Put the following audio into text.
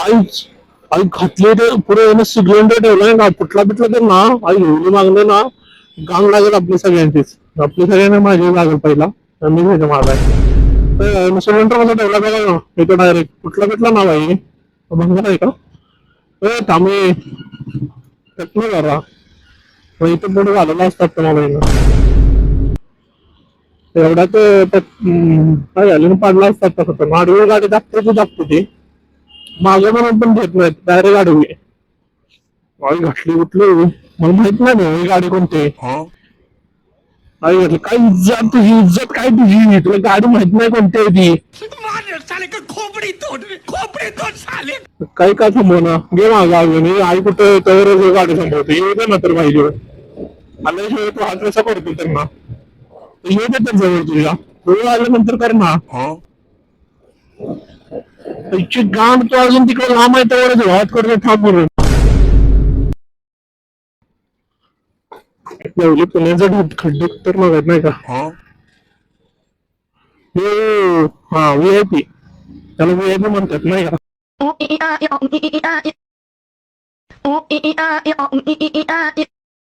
काहीच आई घातले ते पुढे सिलेंडर ठेवलाय ना फुटला बिटला तर ना आई एवढी मागणं ना गांग लागेल आपली सगळ्यांचीच. आपली सगळ्यांना माझी लागेल पहिला मी घ्यायचं माझा सिलेंडर कसा ठेवला बघा ना इथं डायरेक्ट फुटला बिटला ना बाई भंग नाही का थांबे त्यात नाही करा इथं पुढे झालेला असतात तुम्हाला एवढ्यात त्यात काय झालं पाडला असतात तसं तर माडवी गाडी दाखते ती दाखते ती मागे म्हणून पण घेत नाहीत डायरेक्ट गाडी आई घातली कुठली मला माहित नाही ना ही गाडी कोणती आहे. आई घातली काय इज्जत तुझी इज्जत काय तुझी तुला गाडी माहित नाही कोणती आहे ती काही का थांबवना घे मागं अजून आई कुठं तर गाडी थांबवते येऊ दे ना तर पाहिजे आल्याशिवाय तू हात कसा करतो त्यांना येऊ दे तर जवळ तुझ्या वेळ आल्यानंतर कर ना इच्छित गाण तो अजून तिकडे लांब आहे त्यावरच वाहत करतो ठाकूर एवढी पुण्याचं खड्डे तर मागत नाही का हो हा व्हीआयपी त्याला व्हीआयपी म्हणतात नाही का